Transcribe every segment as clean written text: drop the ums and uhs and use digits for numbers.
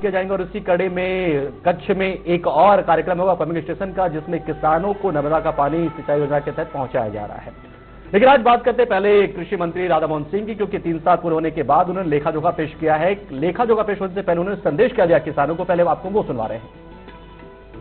किया जाएंगे और इसी कड़ी में कच्छ में एक और कार्यक्रम होगा पंपिंग स्टेशन का, जिसमें किसानों को नर्मदा का पानी सिंचाई योजना के तहत पहुंचाया जा रहा है। लेकिन आज बात करते हैं पहले कृषि मंत्री राधामोहन सिंह की, क्योंकि 3 साल पूरे होने के बाद उन्होंने लेखा जोखा पेश किया है। लेखा जोखा पेश होने से पहले उन्होंने संदेश क्या दिया किसानों को, पहले आपको वो सुनवा रहे हैं।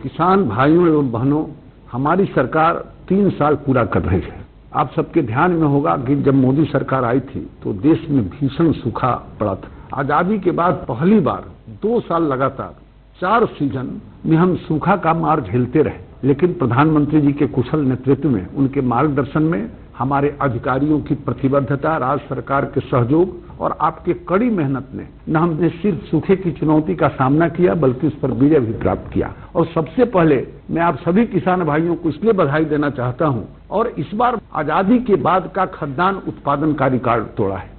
किसान भाइयों एवं बहनों, हमारी सरकार 3 साल पूरा कर रही है। आप सबके ध्यान में होगा कि जब मोदी सरकार आई थी तो देश में भीषण सूखा पड़ा था। आजादी के बाद पहली बार 2 साल लगातार 4 सीजन में हम सूखा का मार झेलते रहे, लेकिन प्रधानमंत्री जी के कुशल नेतृत्व में, उनके मार्गदर्शन में, हमारे अधिकारियों की प्रतिबद्धता, राज्य सरकार के सहयोग और आपके कड़ी मेहनत ने न हमने सिर्फ सूखे की चुनौती का सामना किया बल्कि उस पर विजय भी प्राप्त किया। और सबसे पहले मैं आप सभी किसान भाइयों को इसलिए बधाई देना चाहता हूं, और इस बार आजादी के बाद का खाद्यान्न उत्पादन का रिकॉर्ड तोड़ा है।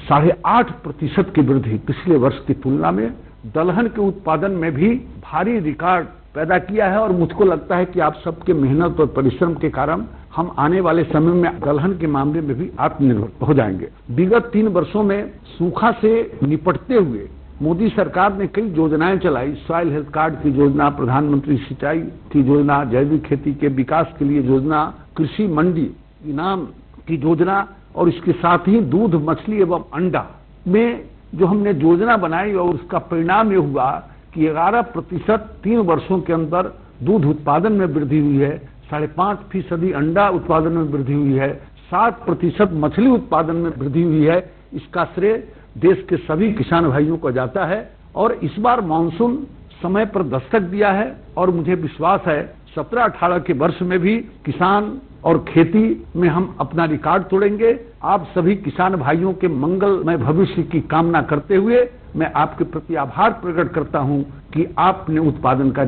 8.5% की वृद्धि पिछले वर्ष की तुलना में। दलहन के उत्पादन में भी भारी रिकॉर्ड पैदा किया है और मुझको लगता है कि आप सबके मेहनत और परिश्रम के कारण हम आने वाले समय में दलहन के मामले में भी आत्मनिर्भर हो जाएंगे। विगत 3 वर्षों में सूखा से निपटते हुए मोदी सरकार ने कई योजनाएं चलाई। सॉइल हेल्थ कार्ड की योजना, प्रधानमंत्री सिंचाई की योजना, जैविक खेती के विकास के लिए योजना, कृषि मंडी इनाम की योजना, और इसके साथ ही दूध, मछली एवं अंडा में जो हमने योजना बनाई और उसका परिणाम ये हुआ कि 11% 3 वर्षों के अंदर दूध उत्पादन में वृद्धि हुई है, 5.5% अंडा उत्पादन में वृद्धि हुई है, 7% मछली उत्पादन में वृद्धि हुई है। इसका श्रेय देश के सभी किसान भाइयों को जाता है। और इस बार मानसून समय पर दस्तक दिया है और मुझे विश्वास है 17-18 के वर्ष में भी किसान और खेती में हम अपना रिकॉर्ड तोड़ेंगे। आप सभी किसान भाइयों के मंगलमय भविष्य की कामना करते हुए मैं आपके प्रति आभार प्रकट करता हूं कि आपने उत्पादन का।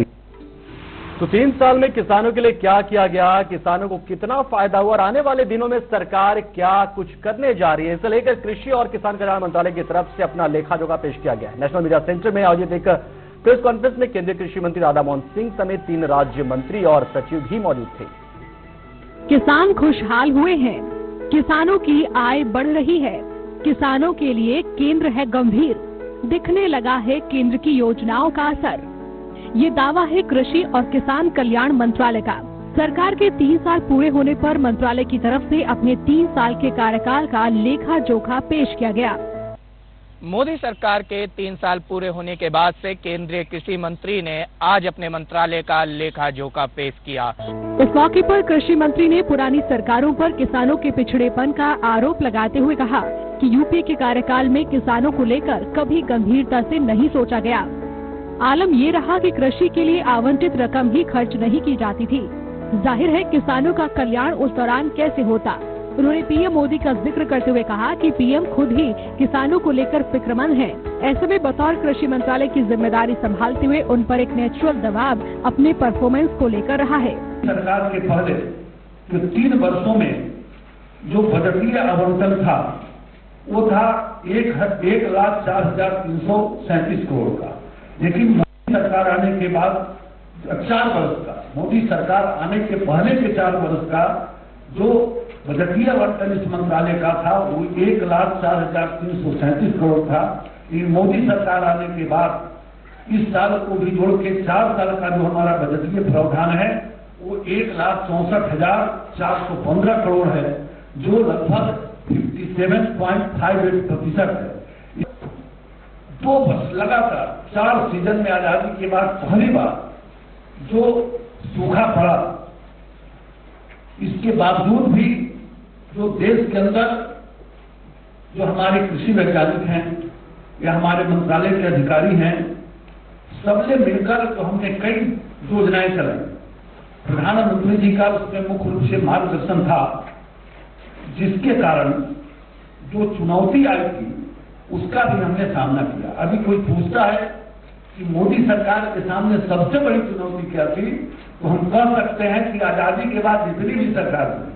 तो 3 साल में किसानों के लिए क्या किया गया, किसानों को कितना फायदा हुआ और आने वाले दिनों में सरकार क्या कुछ करने जा रही है, इसे लेकर कृषि और किसान कल्याण मंत्रालय की तरफ से अपना लेखा जोखा पेश किया गया। नेशनल मीडिया सेंटर में आयोजित एक प्रेस कॉन्फ्रेंस में केंद्रीय कृषि मंत्री राधामोहन सिंह समेत 3 राज्य मंत्री और सचिव भी मौजूद थे। किसान खुशहाल हुए हैं, किसानों की आय बढ़ रही है, किसानों के लिए केंद्र है गंभीर, दिखने लगा है केंद्र की योजनाओं का असर। ये दावा है कृषि और किसान कल्याण मंत्रालय का। सरकार के 3 साल पूरे होने पर मंत्रालय की तरफ से अपने 3 साल के कार्यकाल का लेखा जोखा पेश किया गया। मोदी सरकार के 3 साल पूरे होने के बाद से केंद्रीय कृषि मंत्री ने आज अपने मंत्रालय का लेखा जोखा पेश किया। इस मौके पर कृषि मंत्री ने पुरानी सरकारों पर किसानों के पिछड़ेपन का आरोप लगाते हुए कहा कि यूपीए के कार्यकाल में किसानों को लेकर कभी गंभीरता से नहीं सोचा गया। आलम ये रहा कि कृषि के लिए आवंटित रकम ही खर्च नहीं की जाती थी। जाहिर है किसानों का कल्याण उस दौरान कैसे होता। उन्होंने पीएम मोदी का जिक्र करते हुए कहा कि पीएम खुद ही किसानों को लेकर फिक्रमंद हैं। ऐसे में बतौर कृषि मंत्रालय की जिम्मेदारी संभालते हुए उन पर एक नेचुरल दबाव अपने परफॉर्मेंस को लेकर रहा है। सरकार के पहले जो 3 वर्षों में जो बजटीय आवंटन था वो था 1,04,337 करोड़ का, लेकिन मोदी सरकार आने के बाद 4 वर्ष का, मोदी सरकार आने के पहले के 4 वर्ष का जो बजटीय आवंटन इस मंत्रालय का था वो 1,04,337 करोड़ था। मोदी सरकार आने के बाद इस साल को भी जोड़ के 4 साल का जो हमारा बजटीय प्रावधान है वो 1,64,415 करोड़ है, जो लगभग 57.58% है। 2 वर्ष लगातार 4 सीजन में आजादी के बाद पहली बार जो सूखा पड़ा, इसके बावजूद भी जो देश के अंदर जो हमारे कृषि वैज्ञानिक हैं या हमारे मंत्रालय के अधिकारी हैं, सबसे मिलकर तो हमने कई योजनाएं चलाई। प्रधानमंत्री जी का उसमें मुख्य रूप से मार्गदर्शन था, जिसके कारण जो चुनौती आई थी उसका भी हमने सामना किया। अभी कोई पूछता है कि मोदी सरकार के सामने सबसे बड़ी चुनौती क्या थी, तो हम कह सकते हैं कि आजादी के बाद जितनी भी सरकार हुई,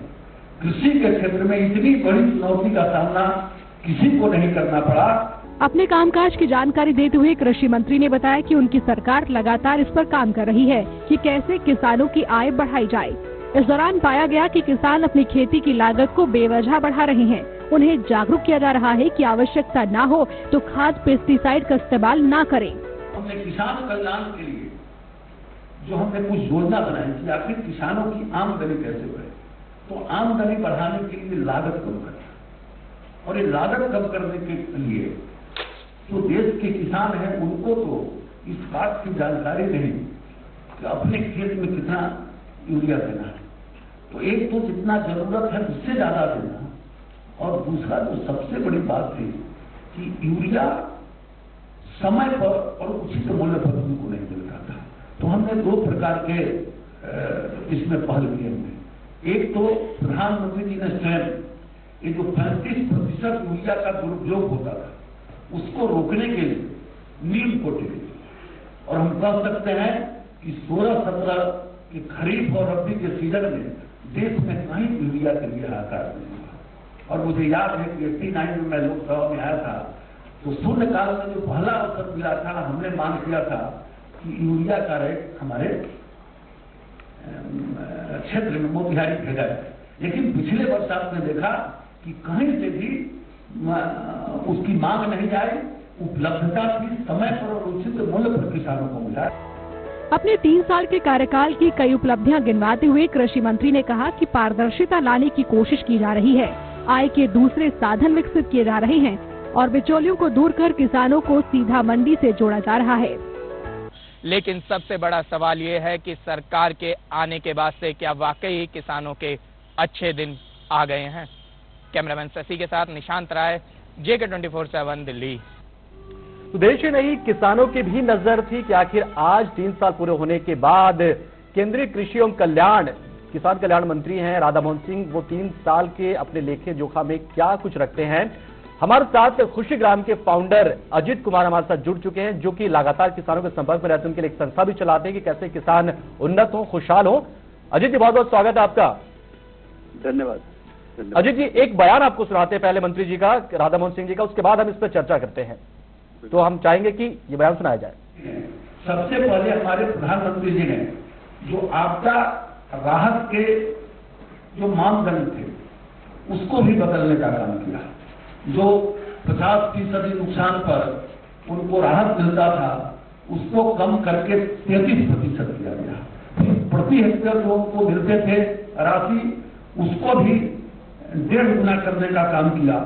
कृषि के क्षेत्र में इतनी बड़ी चुनौती का सामना किसी को नहीं करना पड़ा। अपने कामकाज की जानकारी देते हुए कृषि मंत्री ने बताया कि उनकी सरकार लगातार इस पर काम कर रही है कि कैसे किसानों की आय बढ़ाई जाए। इस दौरान पाया गया कि किसान अपनी खेती की लागत को बेवजह बढ़ा रहे हैं। उन्हें जागरूक किया जा रहा है कि आवश्यकता न हो तो खाद पेस्टिसाइड का इस्तेमाल न करें। हमने किसान कल्याण के लिए जो हमने कुछ योजना बनाई थी, आखिर किसानों की आमदनी कैसे बढ़े, तो आमदनी बढ़ाने के लिए लागत कम करना, और ये लागत कम करने के लिए जो देश के किसान हैं उनको तो इस बात की जानकारी नहीं कि अपने खेत में कितना यूरिया देना है, तो एक तो जितना जरूरत है उससे ज्यादा देना, और दूसरा जो सबसे बड़ी बात थी कि यूरिया समय पर और उचित मूल्य पर उनको नहीं मिलता था। तो हमने दो प्रकार के इसमें पहल किए हमने। एक तो प्रधानमंत्री जी ने स्वयं ये जो 35% यूरिया का दुरुपयोग होता था उसको रोकने के लिए नीम को टिके, और हम कह सकते हैं कि 16-17 के खरीफ और रबी के सीजन में देश में कहीं यूरिया के लिए हाहाकार नहीं हुआ। और मुझे याद है कि 89 में मैं लोकसभा में आया था, तो शून्यकाल में जो पहला अवसर मिला था, हमने मांग किया था कि यूरिया का रेट हमारे क्षेत्र में मोतिहारी भेजा जाए, लेकिन पिछले वर्ष आपने देखा कि कहीं से भी उसकी मांग नहीं आई, उपलब्धता भी समय पर और उचित मूल्य पर किसानों को मिला। अपने 3 साल के कार्यकाल की कई उपलब्धियां गिनवाते हुए कृषि मंत्री ने कहा कि पारदर्शिता लाने की कोशिश की जा रही है, आय के दूसरे साधन विकसित किए जा रहे हैं और बिचौलियों को दूर कर किसानों को सीधा मंडी से जोड़ा जा रहा है। लेकिन सबसे बड़ा सवाल ये है कि सरकार के आने के बाद से क्या वाकई किसानों के अच्छे दिन आ गए हैं। कैमरामैन शशि के साथ निशांत राय, JK24/7 दिल्ली। तो देश ही नहीं, किसानों की भी नजर थी कि आखिर आज 3 साल पूरे होने के बाद केंद्रीय कृषि एवं किसान कल्याण मंत्री हैं राधा मोहन सिंह, वो 3 साल के अपने लेखे जोखा में क्या कुछ रखते हैं। हमारे साथ खुशी ग्राम के फाउंडर अजित कुमार हमारे साथ जुड़ चुके हैं, जो कि लगातार किसानों के संपर्क में रहते हैं, उनके लिए एक संस्था भी चलाते हैं कि कैसे किसान उन्नत हो, खुशहाल हो। अजित जी, बहुत बहुत स्वागत है आपका। धन्यवाद। अजित जी, एक बयान आपको सुनाते हैं पहले मंत्री जी का, राधा मोहन सिंह जी का, उसके बाद हम इस पर चर्चा करते हैं। तो हम चाहेंगे कि ये बयान सुनाया जाए। सबसे पहले हमारे प्रधानमंत्री जी ने जो आपदा राहत के जो मानदंड थे उसको भी बदलने का काम किया। जो 50% नुकसान पर उनको राहत मिलता था उसको कम करके 33% किया गया। फिर प्रति हेक्टेयर जो उनको मिलते थे राशि उसको भी 1.5 गुना करने का काम किया।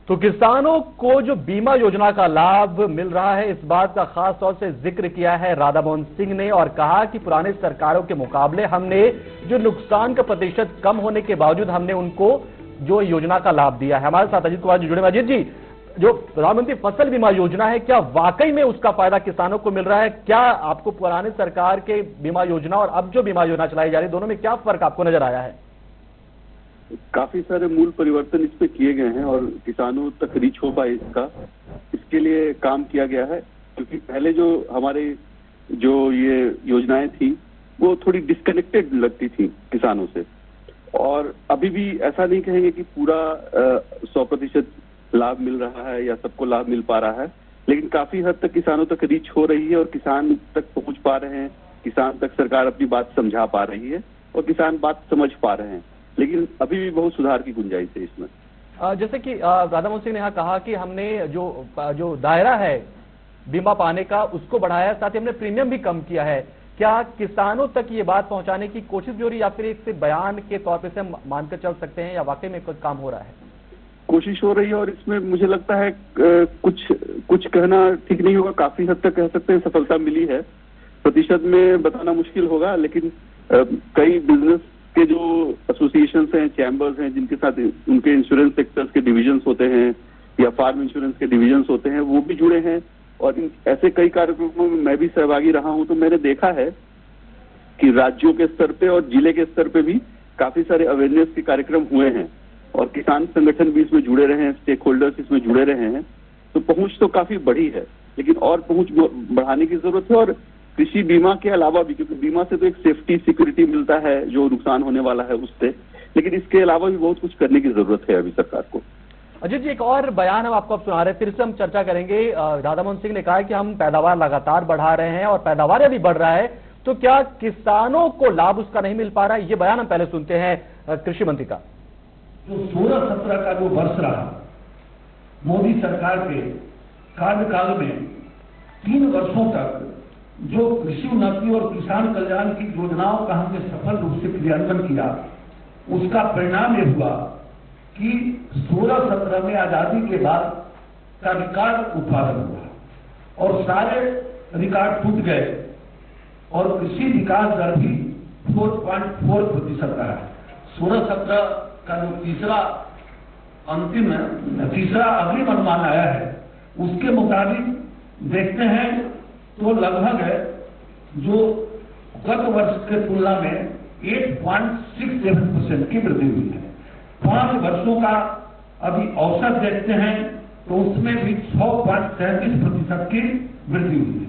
तो किसानों को जो बीमा योजना का लाभ मिल रहा है, इस बात का खास तौर से जिक्र किया है राधा मोहन सिंह ने और कहा कि पुराने सरकारों के मुकाबले हमने जो नुकसान का प्रतिशत कम होने के बावजूद हमने उनको जो योजना का लाभ दिया है। हमारे साथ अजित कुमार जी जुड़े। अजित जी, जो प्रधानमंत्री फसल बीमा योजना है, क्या वाकई में उसका फायदा किसानों को मिल रहा है? क्या आपको पुराने सरकार के बीमा योजना और अब जो बीमा योजना चलाई जा रही है, दोनों में क्या फर्क आपको नजर आया है? काफी सारे मूल परिवर्तन इस पे किए गए हैं और किसानों तक रीच हो पाए इसके लिए काम किया गया है। क्योंकि पहले जो हमारे जो ये योजनाएं थी वो थोड़ी डिस्कनेक्टेड लगती थी किसानों से, और अभी भी ऐसा नहीं कहेंगे कि पूरा 100% लाभ मिल रहा है या सबको लाभ मिल पा रहा है, लेकिन काफी हद तक किसानों तक रीच हो रही है और किसान तक पहुंच पा रहे हैं, किसान तक सरकार अपनी बात समझा पा रही है और किसान बात समझ पा रहे हैं, लेकिन अभी भी बहुत सुधार की गुंजाइश है इसमें। जैसे कि राधा मोहन सिंह ने यहाँ कहा कि हमने जो दायरा है बीमा पाने का उसको बढ़ाया, साथ ही हमने प्रीमियम भी कम किया है। क्या किसानों तक ये बात पहुंचाने की कोशिश हो रही है या फिर एक बयान के तौर पे से मानकर चल सकते हैं, या वाकई में कुछ काम हो रहा है? कोशिश हो रही है और इसमें मुझे लगता है कुछ कहना ठीक नहीं होगा, काफी हद तक कह सकते हैं सफलता मिली है। प्रतिशत में बताना मुश्किल होगा, लेकिन कई बिजनेस के जो एसोसिएशन हैं, चैम्बर्स हैं, जिनके साथ उनके इंश्योरेंस सेक्टर्स के डिविजन्स होते हैं या फार्म इंश्योरेंस के डिविजन्स होते हैं, वो भी जुड़े हैं और ऐसे कई कार्यक्रमों में मैं भी सहभागी रहा हूं। तो मैंने देखा है कि राज्यों के स्तर पे और जिले के स्तर पे भी काफी सारे अवेयरनेस के कार्यक्रम हुए हैं और किसान संगठन भी इसमें जुड़े रहे हैं, स्टेक होल्डर्स इसमें जुड़े रहे हैं। तो पहुंच तो काफी बढ़ी है, लेकिन और पहुंच बढ़ाने की जरूरत है। और कृषि बीमा के अलावा भी, क्योंकि बीमा से तो एक सेफ्टी सिक्योरिटी मिलता है जो नुकसान होने वाला है उससे, लेकिन इसके अलावा भी बहुत कुछ करने की जरूरत है अभी सरकार को। अजित जी, एक और बयान हम आपको अब सुना रहे हैं, फिर से हम चर्चा करेंगे। राधा मोहन सिंह ने कहा है कि हम पैदावार लगातार बढ़ा रहे हैं और पैदावार यदि बढ़ रहा है तो क्या किसानों को लाभ उसका नहीं मिल पा रहा है? ये बयान हम पहले सुनते हैं कृषि मंत्री का। जो 16-17 का जो वर्ष रहा मोदी सरकार के कार्यकाल में, 3 वर्षों तक जो कृषि उन्नति और किसान कल्याण की योजनाओं का हमने सफल रूप से क्रियान्वयन किया, उसका परिणाम ये हुआ कि 16-17 में आजादी के बाद का रिकॉर्ड उत्पादन हुआ और सारे रिकॉर्ड टूट गए और कृषि विकास दर भी 4.4% रहा। 16-17 का जो तीसरा अग्रिम अनुमान आया है, उसके मुताबिक देखते हैं तो लगभग जो गत वर्ष के तुलना में 8.67% की वृद्धि हुई है। 5 वर्षों का अभी औसत देखते हैं तो उसमें भी 6.37% की वृद्धि हुई है।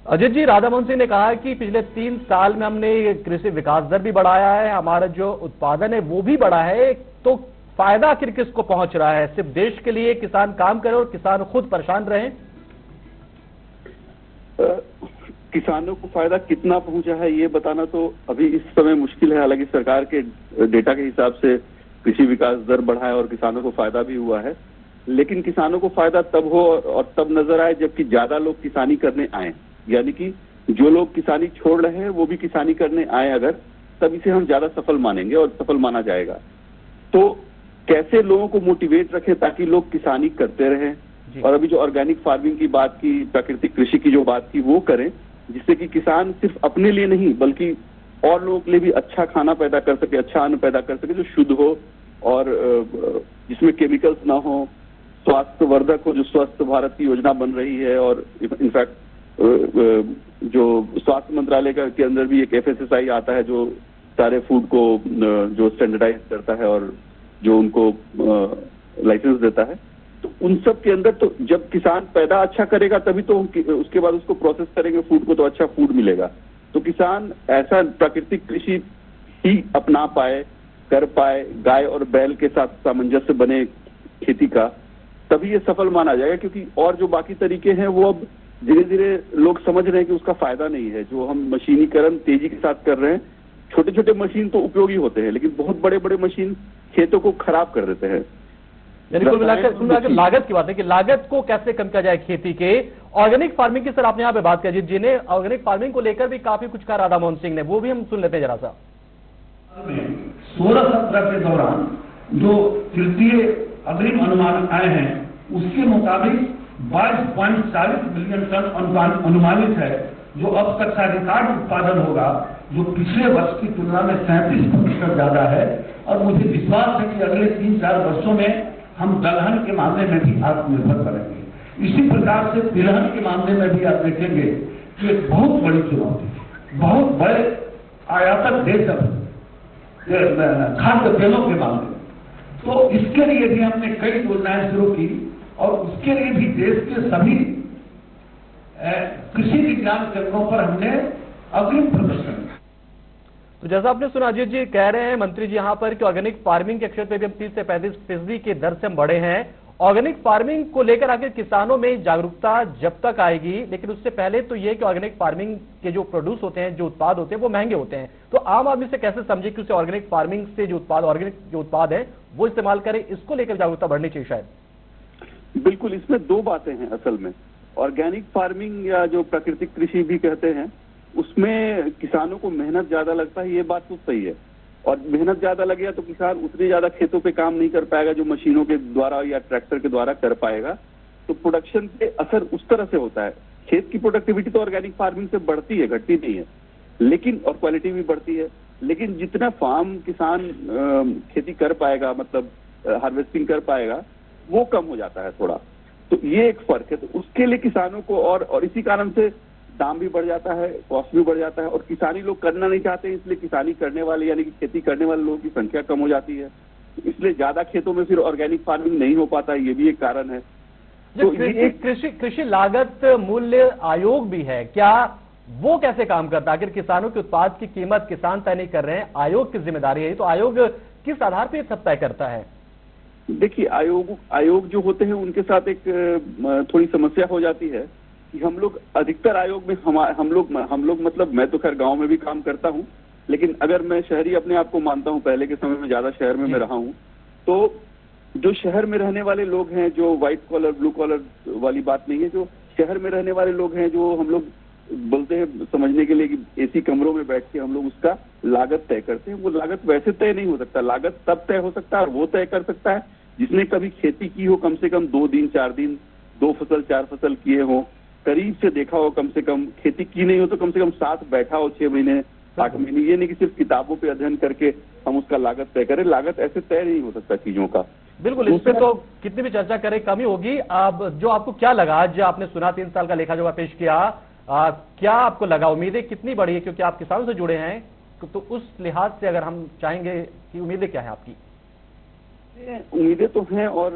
अजित जी, राधामोहन सिंह ने कहा कि पिछले 3 साल में हमने कृषि विकास दर भी बढ़ाया है, हमारा जो उत्पादन है वो भी बढ़ा है, तो फायदा आखिर किसको पहुंच रहा है? सिर्फ देश के लिए किसान काम करे और किसान खुद परेशान रहे? किसानों को फायदा कितना पहुंचा है ये बताना तो अभी इस समय मुश्किल है। हालांकि सरकार के डेटा के हिसाब से कृषि विकास दर बढ़ा है और किसानों को फायदा भी हुआ है, लेकिन किसानों को फायदा तब हो और तब नजर आए जबकि ज्यादा लोग किसानी करने आए, यानी कि जो लोग किसानी छोड़ रहे हैं वो भी किसानी करने आए अगर, तब इसे हम ज्यादा सफल मानेंगे और सफल माना जाएगा। तो कैसे लोगों को मोटिवेट रखें ताकि लोग किसानी करते रहें, और अभी जो ऑर्गेनिक फार्मिंग की बात की, प्राकृतिक कृषि की जो बात की, वो करें जिससे कि किसान सिर्फ अपने लिए नहीं बल्कि और लोगों के लिए भी अच्छा खाना पैदा कर सके, अच्छा अन्न पैदा कर सके जो शुद्ध हो और जिसमें केमिकल्स ना हो, स्वास्थ्यवर्धक हो, जो स्वस्थ भारत की योजना बन रही है। और इनफैक्ट जो स्वास्थ्य मंत्रालय के अंदर भी एक FSSAI आता है जो सारे फूड को जो स्टैंडर्डाइज करता है और जो उनको लाइसेंस देता है। तो उन सब के अंदर तो जब किसान पैदा अच्छा करेगा तभी तो उसके बाद उसको प्रोसेस करेंगे फूड को, तो अच्छा फूड मिलेगा। तो किसान ऐसा प्राकृतिक कृषि ही अपना पाए, कर पाए, गाय और बैल के साथ सामंजस्य बने खेती का, तभी ये सफल माना जाएगा। क्योंकि और जो बाकी तरीके हैं वो अब धीरे धीरे लोग समझ रहे हैं कि उसका फायदा नहीं है। जो हम मशीनीकरण तेजी के साथ कर रहे हैं, छोटे छोटे मशीन तो उपयोगी होते हैं लेकिन बहुत बड़े बड़े मशीन खेतों को खराब कर देते हैं। यानी कुल मिलाकर लागत की बात है कि लागत को कैसे कम किया जाए खेती के। ऑर्गेनिक फार्मिंग की सर आपने यहाँ पे बात की, जिन्हें ऑर्गेनिक फार्मिंग को लेकर भी काफी कुछ कहा राधामोहन सिंह ने, वो भी हम सुन लेते हैं जरा सा। 16-17 के दौरान जो तृतीय अग्रिम अनुमान आए हैं उसके मुताबिक 22.40 मिलियन टन अनुमानित है, जो अब तक का रिकॉर्ड उत्पादन होगा, जो पिछले वर्ष की तुलना में 37% ज्यादा है। और मुझे विश्वास है कि अगले 3-4 वर्षों में हम दलहन के मामले में भी आत्मनिर्भर बनेंगे। इसी प्रकार से तिलहन के मामले में भी आप देखेंगे कि एक बहुत बड़ी चुनौती, बहुत बड़े आयातक देश खाद्य तेलों के मामले में, तो इसके लिए भी हमने कई योजनाएं शुरू की और उसके लिए भी देश के सभी कृषि विज्ञान केंद्रों पर हमने अग्रिम प्रदर्शन किया। तो जैसा आपने सुना, अजीत जी कह रहे हैं मंत्री जी यहाँ पर कि ऑर्गेनिक फार्मिंग के क्षेत्र में भी हम 30 से 35% की दर से हम बढ़े हैं। ऑर्गेनिक फार्मिंग को लेकर आखिर किसानों में जागरूकता जब तक आएगी, लेकिन उससे पहले तो ये कि ऑर्गेनिक फार्मिंग के जो प्रोड्यूस होते हैं, जो उत्पाद होते हैं वो महंगे होते हैं, तो आम आदमी से कैसे समझे कि उसे ऑर्गेनिक फार्मिंग से जो उत्पाद, ऑर्गेनिक जो उत्पाद है वो इस्तेमाल करे, इसको लेकर जागरूकता बढ़नी चाहिए शायद। बिल्कुल, इसमें 2 बातें हैं असल में। ऑर्गेनिक फार्मिंग या जो प्राकृतिक कृषि भी कहते हैं, उसमें किसानों को मेहनत ज्यादा लगता है, ये बात तो सही है। और मेहनत ज्यादा लगेगा तो किसान उतनी ज्यादा खेतों पे काम नहीं कर पाएगा जो मशीनों के द्वारा या ट्रैक्टर के द्वारा कर पाएगा। तो प्रोडक्शन पे असर उस तरह से होता है। खेत की प्रोडक्टिविटी तो ऑर्गेनिक फार्मिंग से बढ़ती है, घटती नहीं है, लेकिन और क्वालिटी भी बढ़ती है। लेकिन जितना फार्म किसान खेती कर पाएगा, मतलब हार्वेस्टिंग कर पाएगा, वो कम हो जाता है थोड़ा। तो ये एक फर्क है। तो उसके लिए किसानों को और इसी कारण से दाम भी बढ़ जाता है, कॉस्ट भी बढ़ जाता है। और किसानी लोग करना नहीं चाहते, इसलिए किसानी करने वाले यानी कि खेती करने वाले लोगों की संख्या कम हो जाती है। इसलिए ज्यादा खेतों में फिर ऑर्गेनिक फार्मिंग नहीं हो पाता, ये भी एक कारण है। तो कृषि लागत मूल्य आयोग भी है, क्या वो कैसे काम करता है? आखिर किसानों के उत्पाद की कीमत किसान तय नहीं कर रहे हैं, आयोग की जिम्मेदारी है, तो आयोग किस आधार पर सब तय करता है? देखिए, आयोग जो होते हैं उनके साथ एक थोड़ी समस्या हो जाती है कि हम लोग अधिकतर आयोग में हम लोग मतलब मैं तो खैर गांव में भी काम करता हूं, लेकिन अगर मैं शहरी अपने आप को मानता हूं, पहले के समय में ज्यादा शहर में मैं रहा हूं, तो जो शहर में रहने वाले लोग हैं, जो व्हाइट कॉलर ब्लू कॉलर वाली बात नहीं है, जो शहर में रहने वाले लोग हैं, जो हम लोग बोलते हैं समझने के लिए कि एसी कमरों में बैठ के हम लोग उसका लागत तय करते हैं। वो लागत वैसे तय नहीं हो सकता। लागत तब तय हो सकता है और वो तय कर सकता है जिसने कभी खेती की हो, कम से कम 2 दिन 4 दिन, 2 फसल 4 फसल किए हो, करीब से देखा हो, कम से कम खेती की नहीं हो तो कम से कम साथ बैठा हो 6 महीने 8 महीने। ये नहीं कि सिर्फ किताबों पे अध्ययन करके हम उसका लागत तय करें। लागत ऐसे तय नहीं हो सकता चीजों का। बिल्कुल, इस पे तो कितनी भी चर्चा करें कम ही होगी। अब जो आपको क्या लगा, आज आपने सुना 3 साल का लेखा जोखा पेश किया, क्या आपको लगा, उम्मीदें कितनी बड़ी है, क्योंकि आप किसानों से जुड़े हैं, तो उस लिहाज से अगर हम चाहेंगे कि उम्मीदें क्या है आपकी? उम्मीदें तो हैं और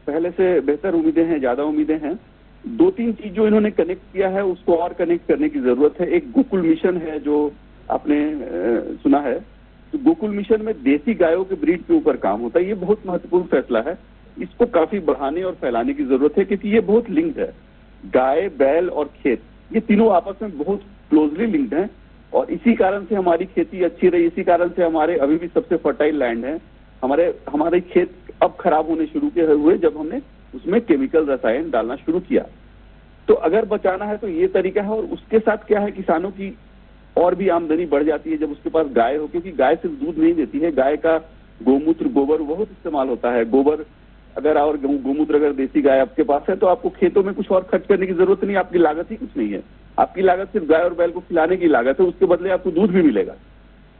पहले से बेहतर उम्मीदें हैं, ज्यादा उम्मीदें हैं। 2-3 चीज जो इन्होंने कनेक्ट किया है उसको और कनेक्ट करने की जरूरत है। एक गोकुल मिशन है जो आपने सुना है, तो गोकुल मिशन में देसी गायों के ब्रीड के ऊपर काम होता है। ये बहुत महत्वपूर्ण फैसला है, इसको काफी बढ़ाने और फैलाने की जरूरत है, क्योंकि ये बहुत लिंक्ड है। गाय, बैल और खेत, ये तीनों आपस में बहुत क्लोजली लिंक्ड हैं और इसी कारण से हमारी खेती अच्छी रही। इसी कारण से हमारे अभी भी सबसे फर्टाइल लैंड है। हमारे खेत अब खराब होने शुरू के हुए जब हमने उसमें केमिकल रसायन डालना शुरू किया। तो अगर बचाना है तो ये तरीका है। और उसके साथ क्या है, किसानों की और भी आमदनी बढ़ जाती है जब उसके पास गाय हो, क्योंकि गाय सिर्फ दूध नहीं देती है, गाय का गोमूत्र, गोबर बहुत इस्तेमाल होता है। गोबर अगर और गोमूत्र अगर देसी गाय आपके पास है तो आपको खेतों में कुछ और खर्च करने की जरूरत नहीं, आपकी लागत ही कुछ नहीं है। आपकी लागत सिर्फ गाय और बैल को खिलाने की लागत है, उसके बदले आपको दूध भी मिलेगा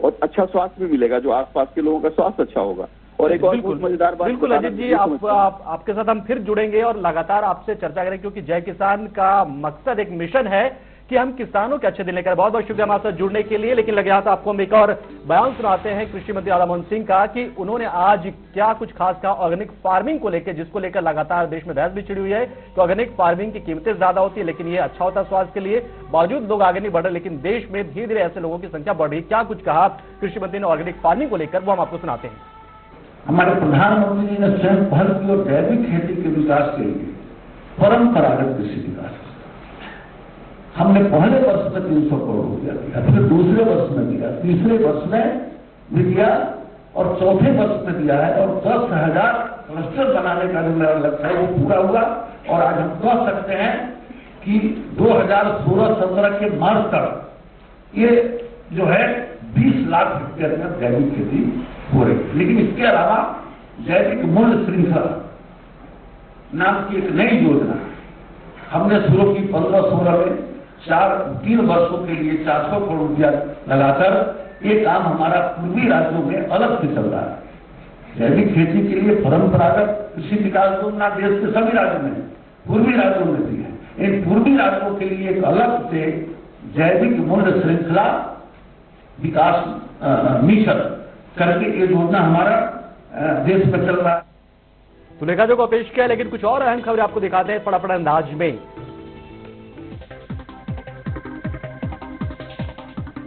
और अच्छा स्वास्थ्य भी मिलेगा, जो आसपास के लोगों का स्वास्थ्य अच्छा होगा। और एक और बहुत मजेदार बात, बिल्कुल अजीत जी, आपके साथ हम फिर जुड़ेंगे और लगातार आपसे चर्चा करेंगे, क्योंकि जय किसान का मकसद, एक मिशन है कि हम किसानों के अच्छे दिन लेकर। बहुत बहुत शुक्रिया हमारे साथ जुड़ने के लिए। लेकिन लगे हाथ आपको हम एक और बयान सुनाते हैं कृषि मंत्री राधामोहन सिंह का, कि उन्होंने आज क्या कुछ खास कहा ऑर्गेनिक फार्मिंग को लेकर, जिसको लेकर लगातार देश में बहस भी छिड़ी हुई है कि ऑर्गेनिक फार्मिंग की कीमतें ज्यादा होती है लेकिन ये अच्छा होता है स्वास्थ्य के लिए, बावजूद लोग आगे नहीं बढ़ रहे, लेकिन देश में धीरे धीरे ऐसे लोगों की संख्या बढ़ रही है। क्या कुछ कहा कृषि मंत्री ने ऑर्गेनिक फार्मिंग को लेकर, वो हम आपको सुनाते हैं। हमारे प्रधानमंत्री जी ने स्वयं पहल की और जैविक खेती के विकास के लिए परंपरागत कृषि विकास, हमने पहले वर्ष में 300 करोड़ रुपया दिया, फिर दूसरे वर्ष में दिया, तीसरे वर्ष में भी दिया और चौथे वर्ष में दिया है। और 10,000 क्लस्टर बनाने का जो मेरा लक्ष्य है वो पूरा हुआ। और आज हम कह सकते हैं कि 2016-17 के मार्च तक ये जो है 20 लाख हेक्टेयर में जैविक खेती हो रही। लेकिन इसके अलावा जैविक मूल्य श्रृंखला नाम की एक नई योजना हमने शुरू की 15-16 में। 3 वर्षों के लिए 400 करोड़ रुपया लगाकर ये काम हमारा पूर्वी राज्यों में अलग से चल रहा है। जैविक खेती के लिए परंपरागत कृषि विकास योजना देश के सभी राज्यों में, पूर्वी राज्यों में भी है। इन पूर्वी राज्यों के लिए एक अलग से जैविक मूल्य श्रृंखला विकास मिशन करके ये योजना हमारा देश में चल रहा है। तो लेखा जो को पेश किया, लेकिन कुछ और अहम खबरें आपको दिखाते हैं फटाफट अंदाज में।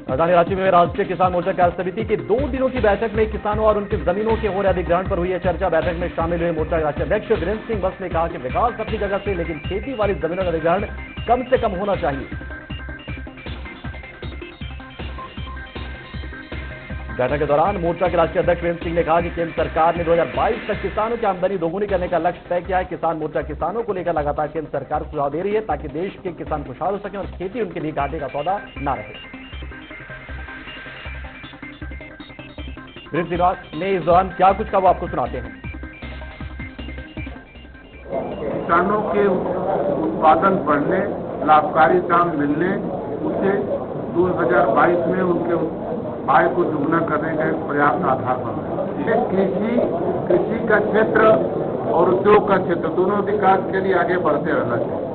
राजधानी रांची में राष्ट्रीय किसान मोर्चा कार्य समिति की 2 दिनों की बैठक में किसानों और उनकी जमीनों के हो रहे अधिग्रहण पर हुई है चर्चा। बैठक में शामिल हुए मोर्चा के राष्ट्रीय अध्यक्ष वीरेंद्र सिंह बस ने कहा कि विकास अपनी जगह से, लेकिन खेती वाली जमीनों का अधिग्रहण कम से कम होना चाहिए। बैठक के दौरान मोर्चा के राष्ट्रीय अध्यक्ष वीरेंद्र सिंह ने कहा कि केंद्र सरकार ने 2022 तक किसानों की आमदनी दोगुनी करने का लक्ष्य तय किया है। किसान मोर्चा किसानों को लेकर लगातार केंद्र सरकार को सुझाव दे रही है ताकि देश के किसान खुशहाल हो सके और खेती उनके लिए घाटे का सौदा न रहे। वीरेंद्र ने इस दौरान क्या कुछ कहा वो आपको सुनाते हैं। किसानों के उत्पादन बढ़ने, लाभकारी दाम मिलने, उसे 2022 में उनके आय को दुगना करने का एक पर्याप्त आधार बन रहा है। कृषि का क्षेत्र और उद्योग का क्षेत्र दोनों विकास के लिए आगे बढ़ते रहना चाहिए।